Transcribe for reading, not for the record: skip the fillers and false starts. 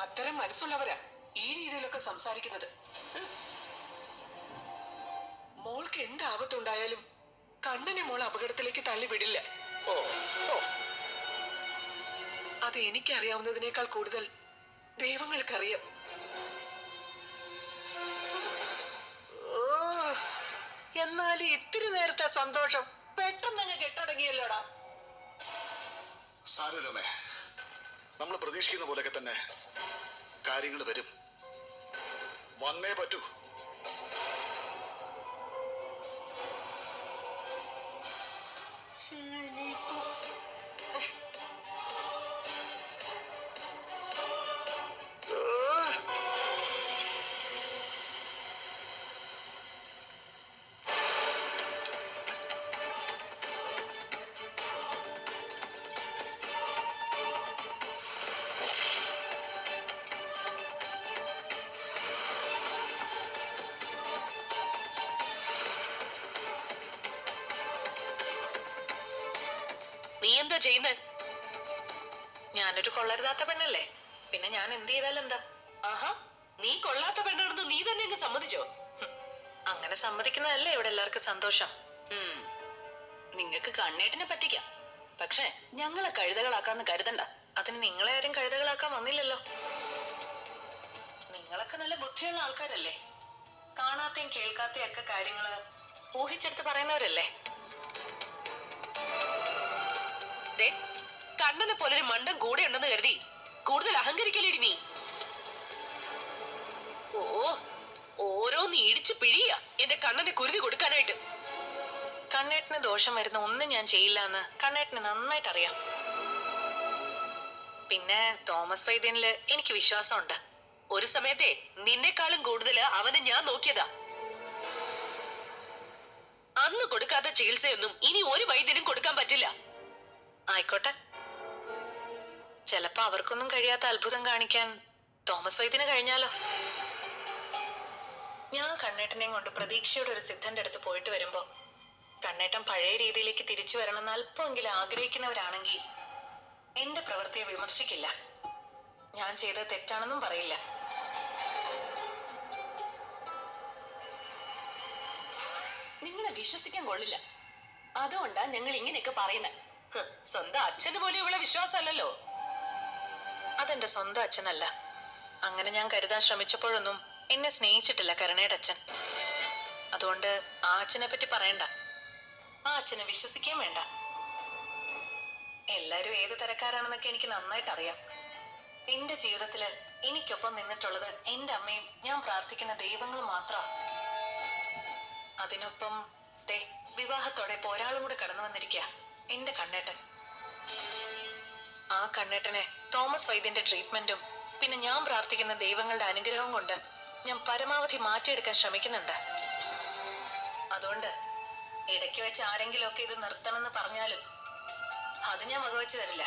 അത്തരം മനസ്സുള്ളവരാ ഈ രീതിയിലൊക്കെ സംസാരിക്കുന്നത്. മോൾക്ക് എന്ത് ആപത്തുണ്ടായാലും കണ്ണനെ മോൾ അപകടത്തിലേക്ക് തള്ളിവിടില്ല. അത് എനിക്കറിയാവുന്നതിനേക്കാൾ കൂടുതൽ ദൈവങ്ങൾക്കറിയാം. എന്നാലും ഇത്തിരി നേരത്തെ സന്തോഷം പെട്ടെന്നങ്ങ് കെട്ടടങ്ങിയല്ലോടാ. സാരമില്ലമ്മേ, നമ്മൾ പ്രതീക്ഷിക്കുന്ന പോലെയൊക്കെ തന്നെ കാര്യങ്ങൾ വരും, വന്നേ പറ്റൂ. നീ എന്താ ചെയ്യുന്നേ? ഞാനൊരു കൊള്ളരുതാത്ത പെണ്ണല്ലേ, പിന്നെ ഞാൻ എന്ത് ചെയ്താലും എന്താ? ആഹാ, നീ കൊള്ളാത്ത പെണ്ണാണെന്ന് നീ തന്നെ അങ്ങ് സമ്മതിച്ചോ? അങ്ങനെ സമ്മതിക്കുന്നതല്ലേ ഇവിടെ എല്ലാവർക്കും സന്തോഷം. നിങ്ങൾക്ക് കണ്ണേട്ടിനെ പറ്റിക്കാം, പക്ഷെ ഞങ്ങളെ കഴുതകളാക്കാന്ന് കരുതണ്ട. അതിന് നിങ്ങളെ ആരും കഴുതകളാക്കാൻ വന്നില്ലല്ലോ. നിങ്ങളൊക്കെ നല്ല ബുദ്ധിയുള്ള ആൾക്കാരല്ലേ, കാണാത്തയും കേൾക്കാത്തയും ഒക്കെ കാര്യങ്ങള് ഊഹിച്ചെടുത്ത് പറയുന്നവരല്ലേ. കണ്ണനെ പോലൊരു മണ്ടൻ കൂടെ ഉണ്ടെന്ന് കരുതി കൂടുതൽ അഹങ്കരിക്കലേടി നീ. ഓരോന്ന് ഇടിച്ചു പിഴിയ എന്റെ കണ്ണനെ കുരുതി കൊടുക്കാനായിട്ട്. കണ്ണേട്ടിന് ദോഷം വരുന്ന ഒന്നും ഞാൻ ചെയ്യില്ല എന്ന് കണ്ണേട്ടിന് നന്നായിട്ട് അറിയാം. പിന്നെ തോമസ് വൈദ്യനില് എനിക്ക് വിശ്വാസമുണ്ട്. ഒരു സമയത്തെ നിന്നെക്കാളും കൂടുതൽ അവനെ ഞാൻ നോക്കിയതാ. അന്ന് കൊടുക്കാത്ത ചികിത്സയൊന്നും ഇനി ഒരു വൈദ്യനും കൊടുക്കാൻ പറ്റില്ല. ആയിക്കോട്ടെ, ചിലപ്പോ അവർക്കൊന്നും കഴിയാത്ത അത്ഭുതം കാണിക്കാൻ തോമസ് വൈദ്യന് കഴിഞ്ഞാലോ. ഞാൻ കണ്ണേട്ടനെയും കൊണ്ട് പ്രതീക്ഷയുടെ ഒരു സിദ്ധന്റെ അടുത്ത് പോയിട്ട് വരുമ്പോ കണ്ണേട്ടൻ പഴയ രീതിയിലേക്ക് തിരിച്ചു വരണമെന്ന് അല്പമെങ്കിലും ആഗ്രഹിക്കുന്നവരാണെങ്കിൽ എന്റെ പ്രവൃത്തിയെ വിമർശിക്കില്ല. ഞാൻ ചെയ്തത് തെറ്റാണെന്നും പറയില്ല. നിങ്ങളെ വിശ്വസിക്കാൻ കൊള്ളില്ല, അതുകൊണ്ടാ ഞങ്ങൾ ഇങ്ങനെയൊക്കെ പറയുന്നത്. സ്വന്തം അച്ഛന് പോലും ഇവിടെ വിശ്വാസമല്ലല്ലോ. അതെന്റെ സ്വന്തം അച്ഛനല്ല. അങ്ങനെ ഞാൻ കരുതാൻ ശ്രമിച്ചപ്പോഴൊന്നും എന്നെ സ്നേഹിച്ചിട്ടില്ല കരുണയുടെ അച്ഛൻ. അതുകൊണ്ട് ആ അച്ഛനെ പറ്റി പറയണ്ട, ആ അച്ഛനെ വിശ്വസിക്കുകയും വേണ്ട. എല്ലാരും ഏത് തരക്കാരാണെന്നൊക്കെ എനിക്ക് നന്നായിട്ട് അറിയാം. എന്റെ ജീവിതത്തില് എനിക്കൊപ്പം നിന്നിട്ടുള്ളത് എന്റെ അമ്മയും ഞാൻ പ്രാർത്ഥിക്കുന്ന ദൈവങ്ങളും മാത്രമാണ്. അതിനൊപ്പം വിവാഹത്തോടെ ഇപ്പൊ ഒരാളും കൂടെ കടന്നു വന്നിരിക്കുക, എന്റെ കണ്ണേട്ടൻ. ആ കണ്ണേട്ടനെ തോമസ് വൈദ്യന്റെ ട്രീറ്റ്മെന്റും പിന്നെ ഞാൻ പ്രാർത്ഥിക്കുന്ന ദൈവങ്ങളുടെ അനുഗ്രഹവും കൊണ്ട് ഞാൻ പരമാവധി മാറ്റിയെടുക്കാൻ ശ്രമിക്കുന്നുണ്ട്. അതുകൊണ്ട് ഇടയ്ക്ക് വെച്ച് ആരെങ്കിലും ഒക്കെ ഇത് നിർത്തണമെന്ന് പറഞ്ഞാലും അത് ഞാൻ വകവെച്ച് തരില്ല.